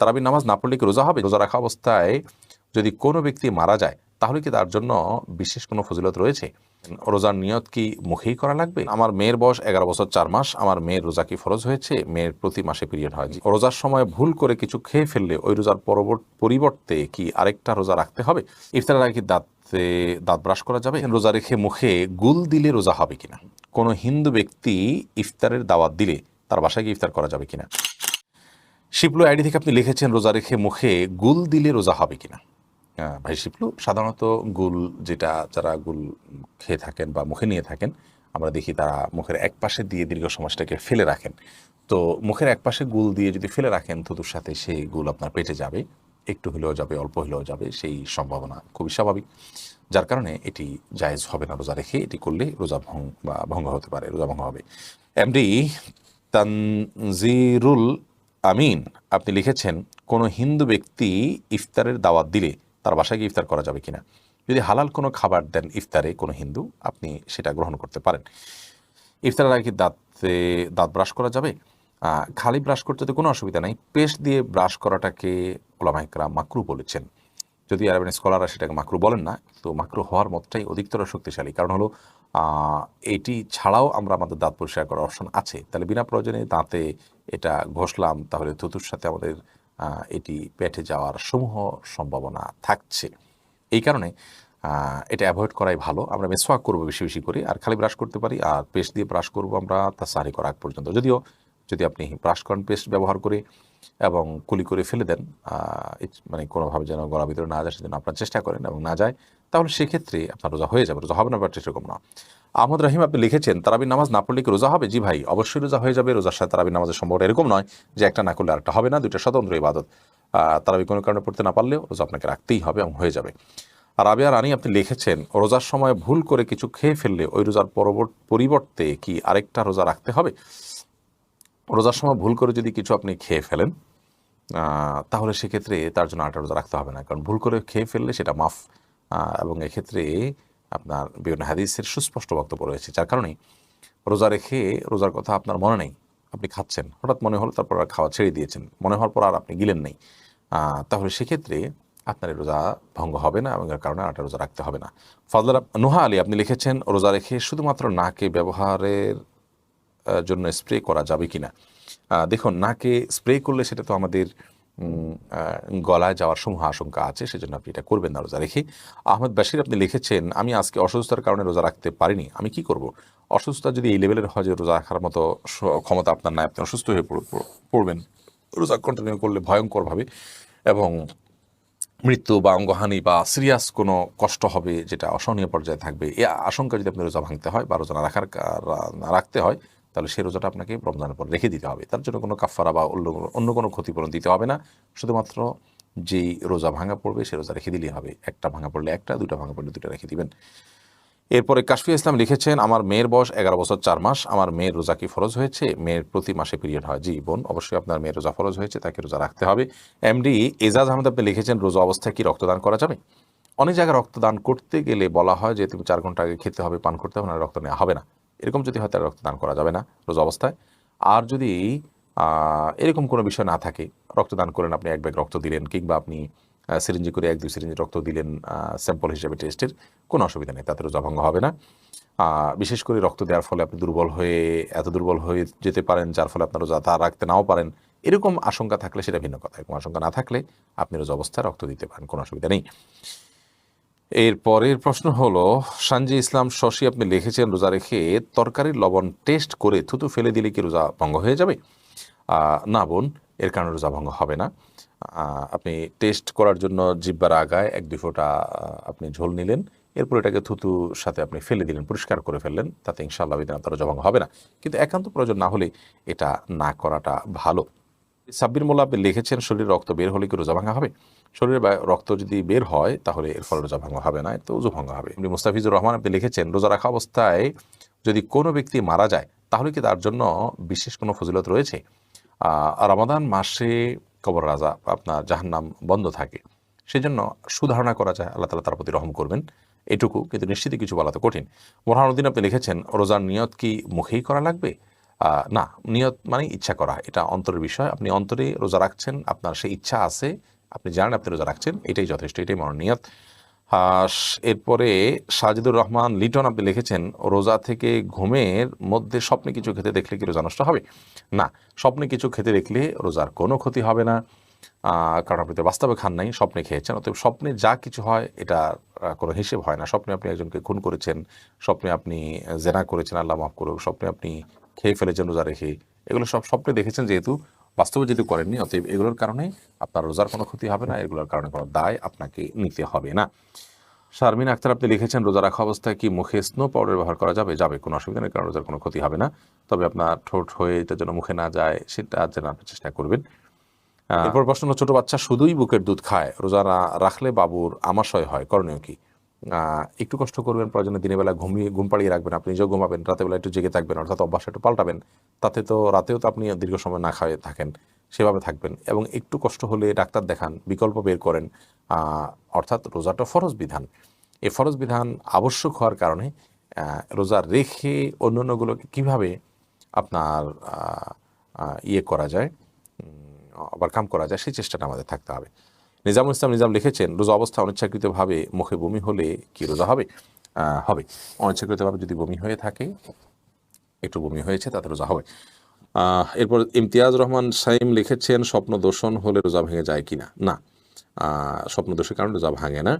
তারাবির নামাজ না পড়লে কি রোজা হবে? রোজা রাখা অবস্থায় যদি কোনো ব্যক্তি মারা যায় তাহলে কি তার জন্য বিশেষ কোনো ফজিলত রয়েছে? রোজার নিয়ত কি মুখেই করা লাগবে? আমার মেয়ের বয়স 11 বছর 4 মাস, আমার মেয়ের রোজা কি ফরজ হয়েছে? মেয়ের প্রতি মাসে পিরিয়ড হয়। রোজার সময় ভুল করে কিছু খেয়ে ফেললে ওই রোজার পরিবর্তে কি আরেকটা রোজা রাখতে হবে? ইফতারের আগে কি দাঁত ব্রাশ করা যাবে? রোজা রেখে মুখে গুল দিলে রোজা হবে কিনা? কোনো হিন্দু ব্যক্তি ইফতারের দাওয়াত দিলে তার বাসায় গিয়ে ইফতার করা যাবে কিনা? শিপলু আইডি থেকে আপনি লিখেছেন রোজা রেখে মুখে গুল দিলে রোজা হবে কিনা? ভাই শিপলু, সাধারণত গুল যারা গুল খেয়ে থাকেন বা মুখে নিয়ে থাকেন, আমরা দেখি তারা মুখের এক পাশে দিয়ে দীর্ঘ সময়টাকে ফেলে রাখেন। তো মুখের এক পাশে গুল দিয়ে যদি ফেলে রাখেন থুতুর সাথে, সেই গুল আপনার পেটে যাবে, একটু হলেও যাবে, অল্প হলেও যাবে, সেই সম্ভাবনা খুবই স্বাভাবিক। যার কারণে এটি জায়েজ হবে না রোজা রেখে। এটি করলে রোজা ভঙ্গ হতে পারে, রোজা ভঙ্গ হবে। এমডি তানজিরুল আমিন আপনি লিখেছেন কোনো হিন্দু ব্যক্তি ইফতারের দাওয়াত দিলে তার বাসায় গিয়ে ইফতার করা যাবে কিনা? যদি হালাল কোনো খাবার দেন ইফতারে কোনো হিন্দু, আপনি সেটা গ্রহণ করতে পারেন। ইফতারের আগে দাঁত ব্রাশ করা যাবে? খালি ব্রাশ করতে তো কোনো অসুবিধা নাই। পেস্ট দিয়ে ব্রাশ করাটাকে ওলামায়ে কেরাম মাকরু বলেছেন। যদি আরবেন স্কলাররা সেটাকে মাকরু বলেন না, তো মাকরু হওয়ার মতটাই অধিকতর শক্তিশালী। কারণ হলো এটি ছাড়াও আমরা আমাদের দাঁত পরিষ্কার করার অপশন আছে। তাহলে বিনা প্রয়োজনে দাঁতে এটা ঘষলাম, তাহলে থুতুর সাথে আমাদের এটি পেটে যাওয়ার সমূহ সম্ভাবনা থাকছে। এই কারণে এটা অ্যাভয়েড করাই ভালো। আমরা মেসওয়াক করবো বেশি বেশি করে, আর খালি ব্রাশ করতে পারি, আর পেস্ট দিয়ে ব্রাশ করবো আমরা তাসাহরি করার আগ পর্যন্ত। যদিও যদি আপনি ব্রাশ করেন পেস্ট ব্যবহার করে এবং কুলি করে ফেলে দেন, মানে কোনোভাবে যেন গলার ভিতরে না যায় সেজন্য আপনার চেষ্টা করেন এবং না যায়, তাহলে সেক্ষেত্রে আপনার রোজা হয়ে যাবে। রোজা হবে না ব্যাপারটা সেরকম না। আহমদ রাহিম আপনি লিখেছেন তারাবির নামাজ না পড়লে কি রোজা হবে? জি ভাই, অবশ্যই রোজা হয়ে যাবে। রোজার সাথে তারাবির নামাজের সম্পর্ক এরকম নয় যে একটা না করলে আরেকটা হবে না, দুইটা স্বতন্ত্র ইবাদত। তারাবি কোনো কারণে পড়তে না পারলেও রোজা আপনাকে রাখতেই হবে এবং হয়ে যাবে। আর রাবেয়া রানী আপনি লিখেছেন রোজার সময় ভুল করে কিছু খেয়ে ফেললে ওই রোজার পরিবর্তে কি আরেকটা রোজা রাখতে হবে? রোজার সময় ভুল করে যদি কিছু আপনি খেয়ে ফেলেন, তাহলে সেক্ষেত্রে তার জন্য আরেকটা রোজা রাখতে হবে না। কারণ ভুল করে খেয়ে ফেললে সেটা মাফ, এবং এক্ষেত্রে আপনার বিভিন্ন হাদিসের সুস্পষ্ট বক্তব্য রয়েছে। যার কারণেই রোজা রেখে রোজার কথা আপনার মনে নেই, আপনি খাচ্ছেন, হঠাৎ মনে হলো, তারপর আর খাওয়া ছেড়ে দিয়েছেন, মনে হওয়ার পর আর আপনি গিলেন নেই, তাহলে সেক্ষেত্রে আপনার এই রোজা ভঙ্গ হবে না এবং এর কারণে আরেকটা রোজা রাখতে হবে না। ফজলা নুহা আলী আপনি লিখেছেন রোজা রেখে শুধুমাত্র নাকে ব্যবহারের জন্য স্প্রে করা যাবে কিনা? দেখুন, নাকে স্প্রে করলে সেটা তো আমাদের গলায় যাওয়ার সমূহ আশঙ্কা আছে, সেজন্য আপনি এটা করবেন না রোজা রেখে। আহমদ বাশির আপনি লিখেছেন আমি আজকে অসুস্থতার কারণে রোজা রাখতে পারিনি, আমি কি করব? অসুস্থতা যদি এই লেভেলের হয় যে রোজা রাখার মতো ক্ষমতা আপনার নাই, আপনি অসুস্থ হয়ে পড়বেন, রোজা কন্টিনিউ করলে ভয়ঙ্করভাবে, এবং মৃত্যু বা অঙ্গহানি বা সিরিয়াস কোনো কষ্ট হবে যেটা অসহনীয় পর্যায়ে থাকবে, এই আশঙ্কা যদি আপনি রোজা ভাঙতে হয় বা রোজা না রাখতে হয়, তাহলে সেই রোজাটা আপনাকে রমজানের পর রেখে দিতে হবে। তার জন্য কোনো কাফারা বা অন্য কোনো ক্ষতিপূরণ দিতে হবে না। শুধুমাত্র যেই রোজা ভাঙা পড়বে সে রোজা রেখে দিলেই হবে। একটা ভাঙা পড়লে একটা, দুটা ভাঙা পড়লে দুটা রেখে দিবেন। এরপরে কাশফি ইসলাম লিখেছেন আমার মেয়ের বয়স 11 বছর 4 মাস, আমার মেয়ের রোজা কি ফরজ হয়েছে? মেয়ের প্রতি মাসে পিরিয়ড হয়। জি বোন, অবশ্যই আপনার মেয়ের রোজা ফরজ হয়েছে, তাকে রোজা রাখতে হবে। এমডি এজাজ আহমেদ আপনি লিখেছেন রোজা অবস্থায় কি রক্তদান করা যাবে? অনেক জায়গায় রক্তদান করতে গেলে বলা হয় যে তুমি 4 ঘন্টা আগে খেতে হবে, পান করতে হবে, না রক্ত নেওয়া হবে না। এরকম যদি হয় তাহলে রক্তদান করা যাবে না রোজা অবস্থায়। আর যদি এরকম কোনো বিষয় না থাকে, রক্তদান করেন, আপনি এক ব্যাগ রক্ত দিলেন, কিংবা আপনি সিরিঞ্জি করে 1-2 সিরিঞ্জি রক্ত দিলেন স্যাম্পল হিসেবে টেস্টের, কোনো অসুবিধা নেই, তাতে রোজা ভঙ্গ হবে না। বিশেষ করে রক্ত দেওয়ার ফলে আপনি এত দুর্বল হয়ে যেতে পারেন যার ফলে আপনার রোজা তা রাখতে নাও পারেন, এরকম আশঙ্কা থাকলে সেটা ভিন্ন কথা। এরকম আশঙ্কা না থাকলে আপনি রোজা অবস্থায় রক্ত দিতে পারেন, কোনো অসুবিধা নেই। এর পরের প্রশ্ন হলো সানজি ইসলাম শশী আপনি লিখেছেন রোজা রেখে তরকারির লবণ টেস্ট করে থুতু ফেলে দিলে কি রোজা ভঙ্গ হয়ে যাবে? না বোন, এর কারণে রোজা ভঙ্গ হবে না। আপনি টেস্ট করার জন্য জিহ্বার আগায় 1-2 ফোঁটা আপনি ঝোল নিলেন, এরপর এটাকে থুতুর সাথে আপনি ফেলে দিলেন, পরিষ্কার করে ফেললেন, তাতে ইনশাআল্লাহ বিধান আপনার রোজা ভঙ্গ হবে না। কিন্তু একান্ত প্রয়োজন না হলে এটা না করাটা ভালো। সাব্বির মোল্লা আপনি লিখেছেন শরীরে রক্ত বের হলে কি রোজা ভাঙা হবে? শরীরে রক্ত যদি বের হয় তাহলে এর ফলে রোজা ভাঙা হবে না, এতে ওযু ভঙ্গ হবে। মুস্তাফিজুর রহমান আপনি লিখেছেন রোজা রাখা অবস্থায় যদি কোনো ব্যক্তি মারা যায় তাহলে কি তার জন্য বিশেষ কোনো ফজিলত রয়েছে? রমাদান মাসে কবর রাজা আপনার জাহান্নাম বন্ধ থাকে, সেজন্য সুধারণা করা যায় আল্লাহ তাআলা তার প্রতি রহম করবেন, এটুকু। কিন্তু নিশ্চিত কিছু বলা তো কঠিন। বোরহানুদ্দিন আপনি লিখেছেন রোজার নিয়ত কি মুখেই করা লাগবে? না, নিয়ত মানে ইচ্ছা করা, এটা অন্তরের বিষয়। আপনি অন্তরে রোজা রাখছেন, আপনার সেই ইচ্ছা আছে, আপনি জানেন আপনি রোজা রাখছেন, এটাই যথেষ্ট, এটাই মনোনিয়ত। এরপরে সাজিদুর রহমান লিটন আপনি লিখেছেন, রোজা থেকে ঘুমের মধ্যে স্বপ্নে কিছু খেতে দেখলে কি রোজা নষ্ট হবে? না, স্বপ্নে কিছু খেতে দেখলে রোজার কোনো ক্ষতি হবে না, কারণ আপনি তো বাস্তবে খান নাই, স্বপ্নে খেয়েছেন। অতএব স্বপ্নে যা কিছু হয় এটা কোনো হিসেব হয় না। স্বপ্নে আপনি একজনকে খুন করেছেন, স্বপ্নে আপনি জেনা করেছেন, আল্লাহ মাফ করুক, স্বপ্নে আপনি খেয়ে ফেলেছেন রোজা রেখে, এগুলো সব স্বপ্নে দেখেছেন যেহেতু, বাস্তবে যেহেতু করেননি, অতএব এগুলোর কারণে আপনার রোজার কোনো ক্ষতি হবে না, এগুলোর কারণে কোনো দায় আপনাকে নিতে হবে না। শারমিন আক্তার আপনি লিখেছেন, রোজা রাখা অবস্থায় কি মুখে স্নো পাউডার ব্যবহার করা যাবে? যাবে, কোনো অসুবিধা নেই, কারণ রোজার কোনো ক্ষতি হবে না। তবে আপনার ঠোঁট হয়ে এটা যেন মুখে না যায়, সেটা যেন আপনি চেষ্টা করবেন। এরপর প্রশ্ন হলো, ছোট বাচ্চা শুধুই বুকের দুধ খায়, রোজা না রাখলে বাবুর আমাশয় হয়, করণীয় কি? একটু কষ্ট করবেন, প্রয়োজনে দিনের বেলা ঘুম পাড়িয়ে রাখবেন, আপনি নিজেও ঘুমাবেন, রাতের বেলা একটু জেগে থাকবেন, অর্থাৎ অভ্যাস একটু পাল্টাবেন। তাতে তো রাতেও তো আপনি দীর্ঘ সময় না খাওয়াই থাকেন, সেভাবে থাকবেন। এবং একটু কষ্ট হলে ডাক্তার দেখান, বিকল্প বের করেন। অর্থাৎ রোজাটা ফরজ বিধান, এই ফরজ বিধান আবশ্যক হওয়ার কারণে রোজা রেখে অন্যান্যগুলোকে কীভাবে আপনার ইয়ে করা যায়, ওভারকাম করা যায়, সেই চেষ্টাটা আমাদের থাকতে হবে। নিজামুল ইসলাম নিজাম লিখেছেন, রোজা অবস্থা অনিচ্ছাকৃতভাবে মুখে বমি হলে কি রোজা হবে? হবে, অনিচ্ছাকৃতভাবে যদি বমি হয়ে থাকে, একটু বমি হয়েছে, তাতে রোজা হবে। এরপর ইমতিয়াজ রহমান সাইম লিখেছেন, স্বপ্ন দোষণ হলে রোজা ভেঙে যায় কিনা? না, স্বপ্ন দোষের কারণে রোজা ভাঙে না।